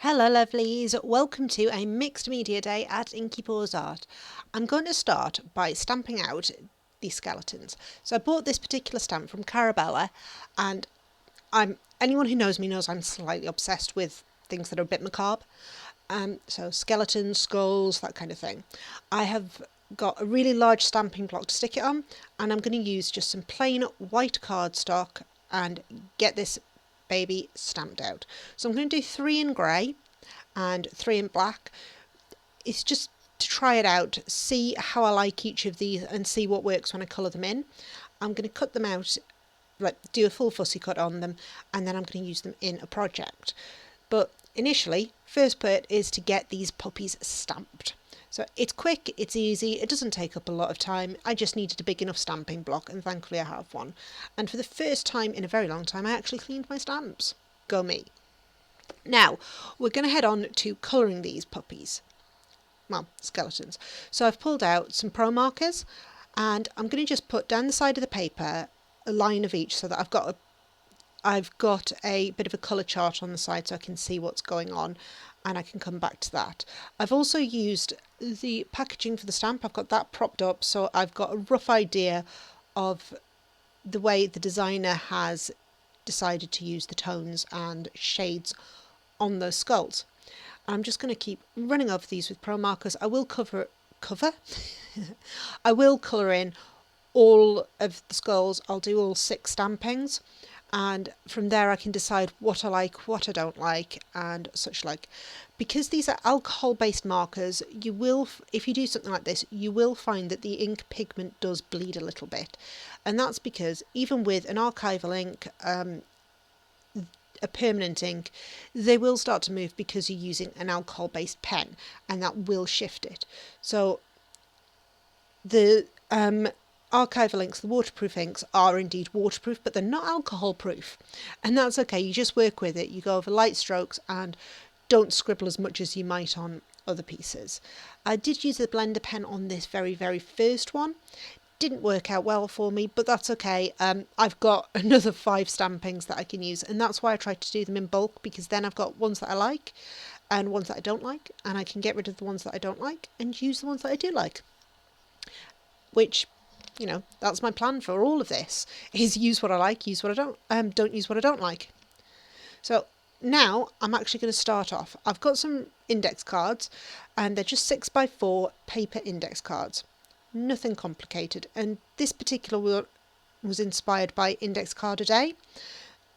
Hello lovelies, welcome to a mixed media day at Inky Paws Art. I'm going to start by stamping out the skeletons. So I bought this particular stamp from Carabella, and anyone who knows me knows I'm slightly obsessed with things that are a bit macabre. So skeletons, skulls, that kind of thing. I have got a really large stamping block to stick it on, and I'm going to use just some plain white cardstock and get this baby stamped out. So I'm going to do 3 in grey and 3 in black. It's just to try it out, see how I like each of these and see what works when I colour them in. I'm going to cut them out, like do a full fussy cut on them, and then I'm going to use them in a project. But initially, first bit is to get these puppies stamped. So it's quick, it's easy, it doesn't take up a lot of time. I just needed a big enough stamping block, and thankfully I have one. And for the first time in a very long time, I actually cleaned my stamps. Go me. Now, we're going to head on to colouring these puppies. Well, skeletons. So I've pulled out some pro markers, and I'm going to just put down the side of the paper a line of each so that I've got a bit of a colour chart on the side so I can see what's going on, and I can come back to that. I've also used the packaging for the stamp. I've got that propped up so I've got a rough idea of the way the designer has decided to use the tones and shades on those skulls. I'm just going to keep running over these with pro markers. I will cover I will colour in all of the skulls. I'll do all 6 stampings, and from there I can decide what I like, what I don't like, and such like. Because these are alcohol based markers, you will, if you do something like this, you will find that the ink pigment does bleed a little bit, and that's because even with an archival ink, a permanent ink, they will start to move because you're using an alcohol based pen, and that will shift it. So the archival inks, the waterproof inks, are indeed waterproof, but they're not alcohol proof, and that's okay. You just work with it. You go over light strokes and don't scribble as much as you might on other pieces. I did use a blender pen on this very first one. Didn't work out well for me, but that's okay. I've got another 5 stampings that I can use, and that's why I try to do them in bulk, because then I've got ones that I like and ones that I don't like, and I can get rid of the ones that I don't like and use the ones that I do like. Which, you know, that's my plan for all of this, is use what I like, use what I don't use what I don't like. So now I'm actually going to start off. I've got some index cards, and they're just 6x4 paper index cards. Nothing complicated, and this particular one was inspired by Index Card a Day,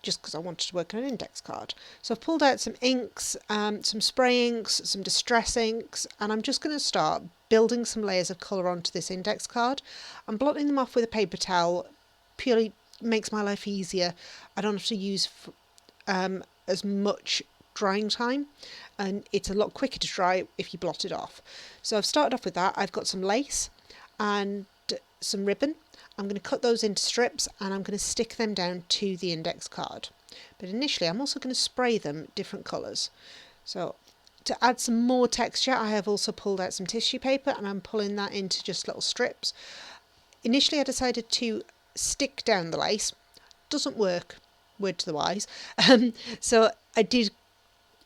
just because I wanted to work on an index card. So I've pulled out some inks, some spray inks, some distress inks, and I'm just going to start building some layers of colour onto this index card. I'm blotting them off with a paper towel, purely makes my life easier. I don't have to use as much drying time, and it's a lot quicker to dry if you blot it off. So I've started off with that. I've got some lace and some ribbon. I'm going to cut those into strips, and I'm going to stick them down to the index card. But initially I'm also going to spray them different colours. So to add some more texture, I have also pulled out some tissue paper, and I'm pulling that into just little strips. Initially I decided to stick down the lace. Doesn't work, word to the wise. So I did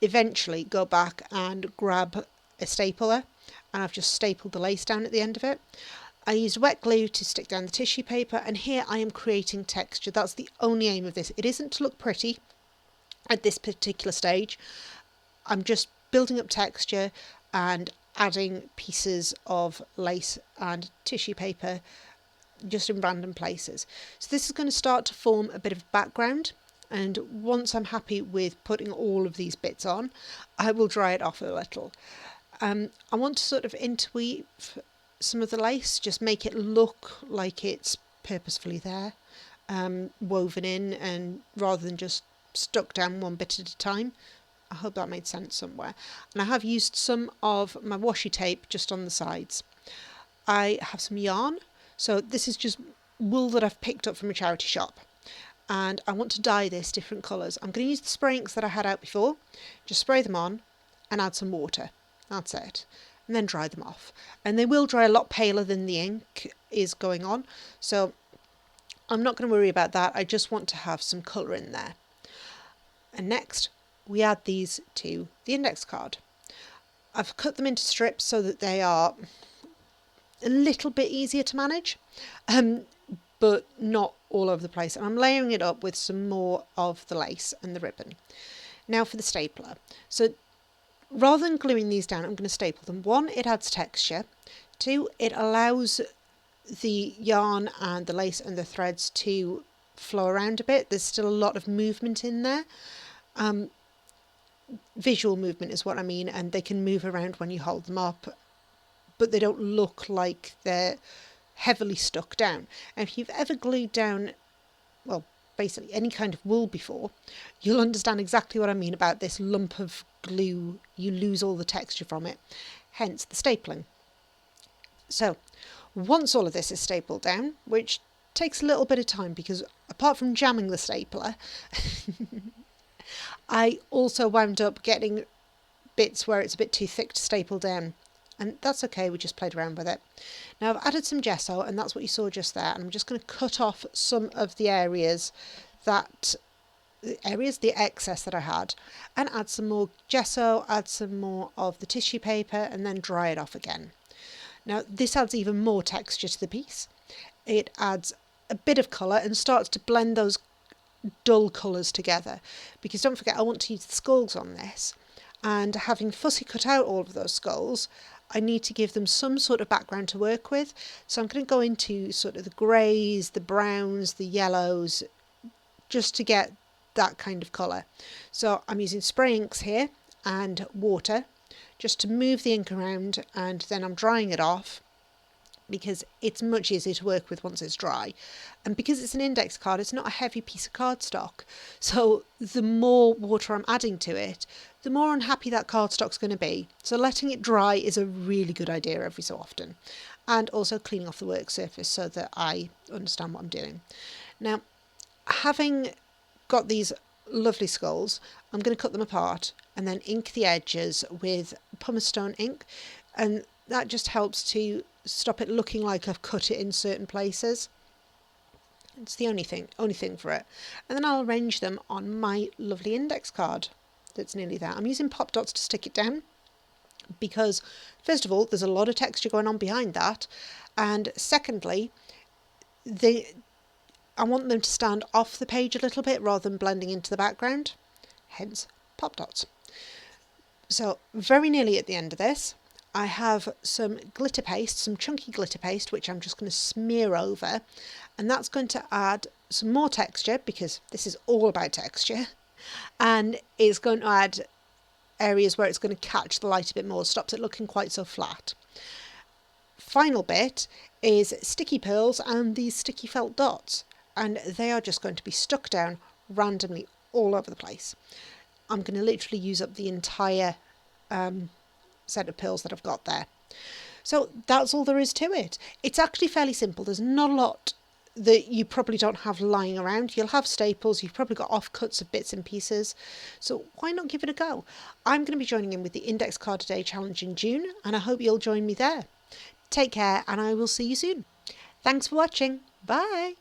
eventually go back and grab a stapler, and I've just stapled the lace down at the end of it. I used wet glue to stick down the tissue paper, and here I am creating texture. That's the only aim of this. It isn't to look pretty at this particular stage. I'm just building up texture and adding pieces of lace and tissue paper just in random places. So this is going to start to form a bit of background, and once I'm happy with putting all of these bits on, I will dry it off a little. I want to sort of interweave some of the lace, just make it look like it's purposefully there, woven in, and rather than just stuck down one bit at a time. I hope that made sense somewhere. And I have used some of my washi tape just on the sides. I have some yarn, so this is just wool that I've picked up from a charity shop, and I want to dye this different colours. I'm going to use the spray inks that I had out before, just spray them on and add some water. That's it. And then dry them off. And they will dry a lot paler than the ink is going on, so I'm not going to worry about that. I just want to have some colour in there. And next we add these to the index card. I've cut them into strips so that they are a little bit easier to manage, but not all over the place. And I'm layering it up with some more of the lace and the ribbon. Now for the stapler. So rather than gluing these down, I'm going to staple them. 1, it adds texture. 2, it allows the yarn and the lace and the threads to flow around a bit. There's still a lot of movement in there. Visual movement is what I mean, and they can move around when you hold them up, but they don't look like they're heavily stuck down. And if you've ever glued down, well, basically any kind of wool before, you'll understand exactly what I mean about this lump of glue. You lose all the texture from it, hence the stapling. So once all of this is stapled down, which takes a little bit of time because apart from jamming the stapler, I also wound up getting bits where it's a bit too thick to staple down. And that's okay, we just played around with it. Now I've added some gesso, and that's what you saw just there. And I'm just going to cut off some of the the excess that I had, and add some more gesso, add some more of the tissue paper, and then dry it off again. Now this adds even more texture to the piece. It adds a bit of colour and starts to blend those dull colours together, because don't forget I want to use the skulls on this, and having fussy cut out all of those skulls, I need to give them some sort of background to work with. So I'm going to go into sort of the greys, the browns, the yellows, just to get that kind of colour. So I'm using spray inks here and water just to move the ink around, and then I'm drying it off because it's much easier to work with once it's dry. And because it's an index card, it's not a heavy piece of cardstock. So the more water I'm adding to it, the more unhappy that cardstock's going to be. So letting it dry is a really good idea every so often. And also cleaning off the work surface so that I understand what I'm doing. Now, having got these lovely skulls, I'm going to cut them apart and then ink the edges with pumice stone ink. And that just helps to stop it looking like I've cut it in certain places. It's the only thing for it. And then I'll arrange them on my lovely index card that's nearly there. I'm using pop dots to stick it down because, first of all, there's a lot of texture going on behind that, and secondly, I want them to stand off the page a little bit rather than blending into the background, hence pop dots. So very nearly at the end of this, I have some glitter paste, some chunky glitter paste, which I'm just going to smear over, and that's going to add some more texture because this is all about texture, and it's going to add areas where it's going to catch the light a bit more, stops it looking quite so flat. Final bit is sticky pearls and these sticky felt dots, and they are just going to be stuck down randomly all over the place. I'm going to literally use up the entire set of pearls that I've got there. So that's all there is to it. It's actually fairly simple. There's not a lot that you probably don't have lying around. You'll have staples, you've probably got offcuts of bits and pieces, so why not give it a go? I'm going to be joining in with the Index Card a Day challenge in June, and I hope you'll join me there. Take care, and I will see you soon. Thanks for watching. Bye.